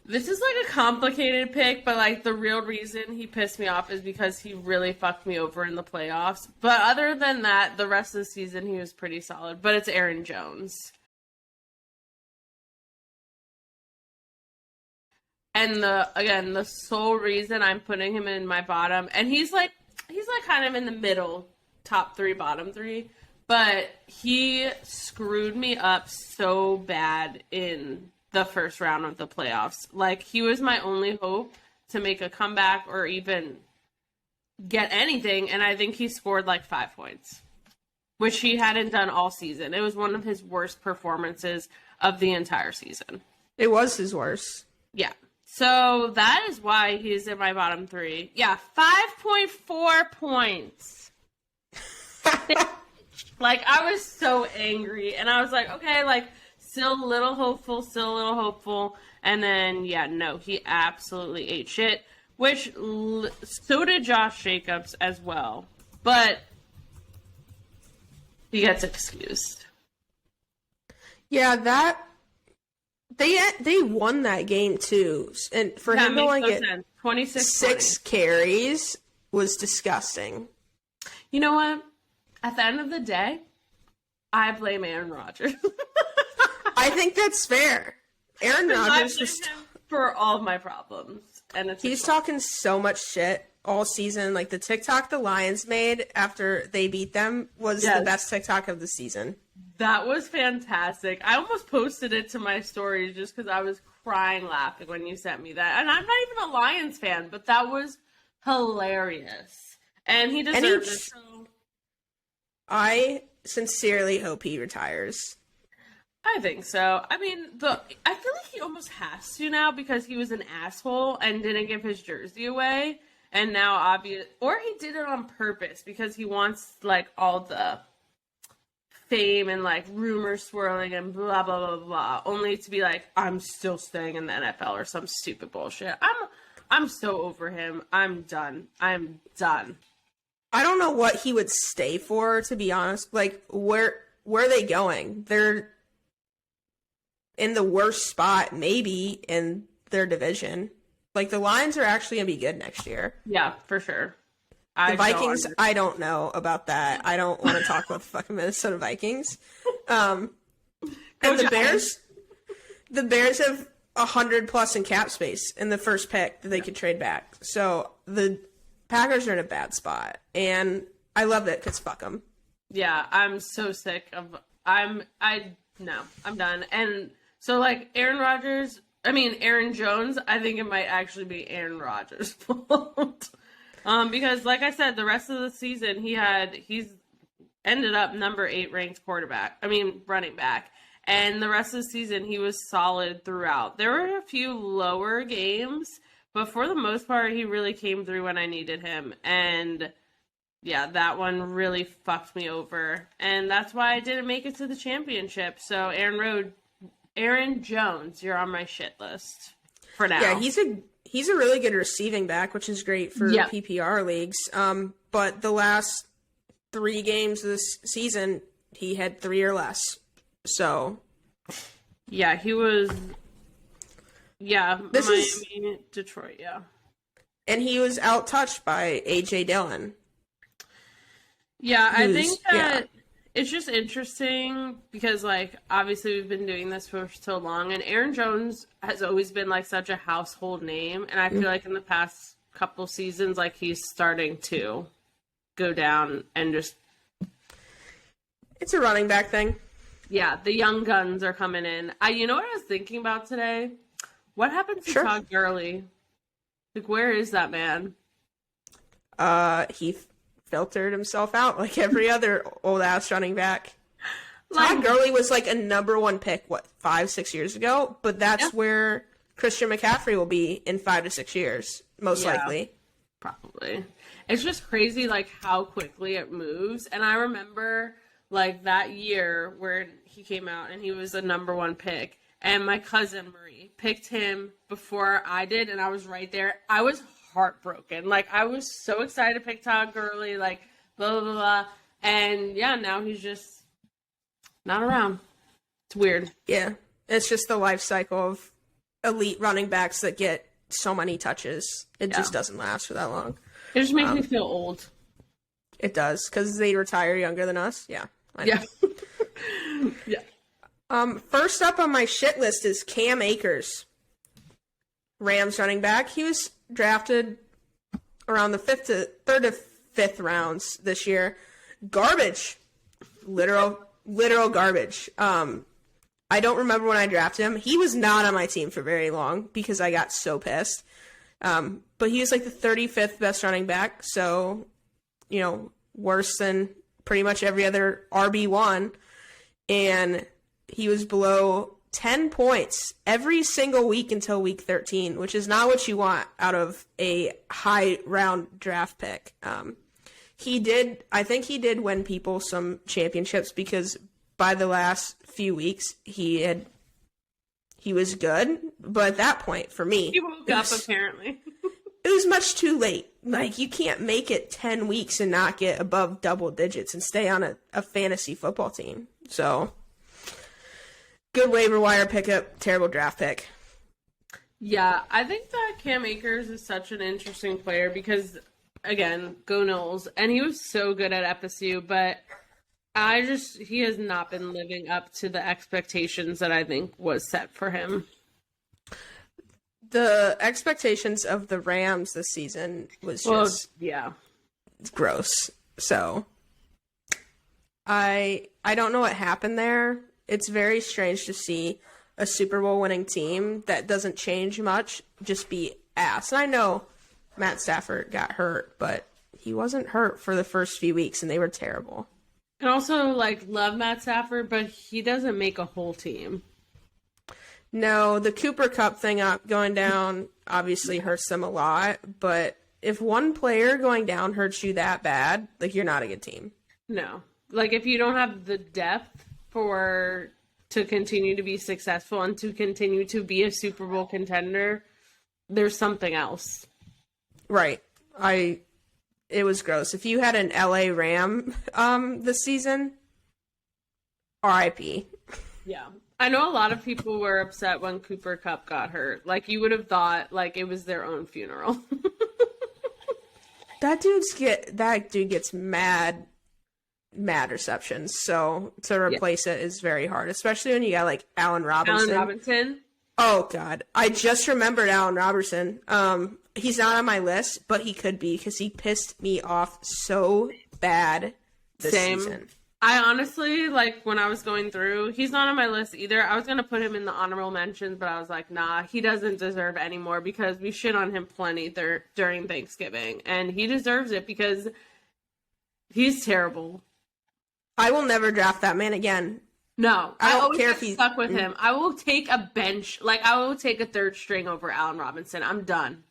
This is like a complicated pick, but like the real reason he pissed me off is because he really fucked me over in the playoffs. But other than that, the rest of the season he was pretty solid. But it's Aaron Jones. And the sole reason I'm putting him in my bottom, and he's like kind of in the middle, top three, bottom three, but he screwed me up so bad in the first round of the playoffs. Like, he was my only hope to make a comeback or even get anything, and I think he scored like 5 points, which he hadn't done all season. It was one of his worst performances of the entire season. It was his worst. Yeah. So that is why he's in my bottom three. Yeah, 5.4 points. Like, I was so angry. And I was like, okay, like, still a little hopeful. And then, yeah, no, he absolutely ate shit. Which, so did Josh Jacobs as well. But he gets excused. Yeah, they won that game too, and for him to only get 6 carries was disgusting. You know what? At the end of the day, I blame Aaron Rodgers. I think that's fair. Aaron Rodgers was for all of my problems, and he's talking so much shit all season. Like, the TikTok the Lions made after they beat them was the best TikTok of the season. That was fantastic. I almost posted it to my stories just because I was crying laughing when you sent me that. And I'm not even a Lions fan, but that was hilarious. And he deserves it. So. I sincerely hope he retires. I think so. I mean, I feel like he almost has to now because he was an asshole and didn't give his jersey away. And now or he did it on purpose because he wants like all the fame and like rumors swirling and blah blah blah blah, only to be like, I'm still staying in the NFL or some stupid bullshit. I'm so over him. I'm done. I don't know what he would stay for, to be honest. Like, where are they going? They're in the worst spot maybe in their division. Like, the Lions are actually gonna be good next year. Yeah, for sure. The Vikings, I don't know about that. I don't want to talk about the fucking Minnesota Vikings. And the Bears have 100+ in cap space in the first pick that they could trade back. So the Packers are in a bad spot, and I love it because fuck them. Yeah, I'm so sick of. I'm done. And so like Aaron Jones, I think it might actually be Aaron Rodgers' fault. Because like I said, the rest of the season he's ended up number 8 ranked running back. And the rest of the season he was solid throughout. There were a few lower games, but for the most part he really came through when I needed him. And yeah, that one really fucked me over. And that's why I didn't make it to the championship. So Aaron Jones, you're on my shit list for now. Yeah, he's a really good receiving back, which is great for PPR leagues. But the last 3 games of this season, he had 3 or less. So, yeah, he was. Yeah, Miami, Detroit. Yeah, and he was out-touched by AJ Dillon. Yeah, I think that it's just interesting because, like, obviously we've been doing this for so long, and Aaron Jones has always been, like, such a household name, and I feel like in the past couple seasons, like, he's starting to go down and just... It's a running back thing. Yeah, the young guns are coming in. You know what I was thinking about today? What happened to Todd Gurley? Like, where is that man? He filtered himself out like every other old-ass running back. Todd Gurley was like a number 1 pick, 5-6 years ago? But that's where Christian McCaffrey will be in 5 to 6 years, most likely. Probably. It's just crazy, like, how quickly it moves. And I remember, like, that year where he came out and he was a number 1 pick. And my cousin Marie picked him before I did, and I was right there. I was heartbroken. Like, I was so excited to pick Todd Gurley, like, blah, blah, blah. And, yeah, now he's just not around. It's weird. Yeah. It's just the life cycle of elite running backs that get so many touches. It just doesn't last for that long. It just makes me feel old. It does, because they retire younger than us. Yeah. I know. Yeah. First up on my shit list is Cam Akers, Rams running back. He was drafted around the third to fifth rounds this year. Garbage, literal garbage. I don't remember when I drafted him. He was not on my team for very long because I got so pissed. But he was like the 35th best running back, so worse than pretty much every other RB1, and he was below 10 points every single week until week 13, which is not what you want out of a high round draft pick. I think he did win people some championships because by the last few weeks he was good, but at that point for me, he woke up apparently. It was much too late. Like, you can't make it 10 weeks and not get above double digits and stay on a fantasy football team. So, good waiver wire pickup, terrible draft pick. Yeah, I think that Cam Akers is such an interesting player because, again, go Noles. And he was so good at FSU, but he has not been living up to the expectations that I think was set for him. The expectations of the Rams this season was just gross. So I don't know what happened there. It's very strange to see a Super Bowl winning team that doesn't change much just be ass. And I know Matt Stafford got hurt, but he wasn't hurt for the first few weeks, and they were terrible. And also, love Matt Stafford, but he doesn't make a whole team. No, the Cooper Kupp thing going down obviously hurts them a lot, but if one player going down hurts you that bad, you're not a good team. No. If you don't have the depth to continue to be successful and to continue to be a Super Bowl contender, there's something else. Right. It was gross. If you had an LA Ram this season, RIP. Yeah. I know a lot of people were upset when Cooper Kupp got hurt. You would have thought it was their own funeral. That dude gets mad receptions. So to replace it is very hard, especially when you got Allen Robinson. Allen Robinson. Oh God, I just remembered Allen Robertson. He's not on my list, but he could be because he pissed me off so bad this season. I honestly, when I was going through, he's not on my list either. I was going to put him in the honorable mentions, but I was like, nah, he doesn't deserve any more because we shit on him plenty during Thanksgiving. And he deserves it because he's terrible. I will never draft that man again. No, I don't care if he's stuck with him. I will take a bench. I will take a third string over Allen Robinson. I'm done.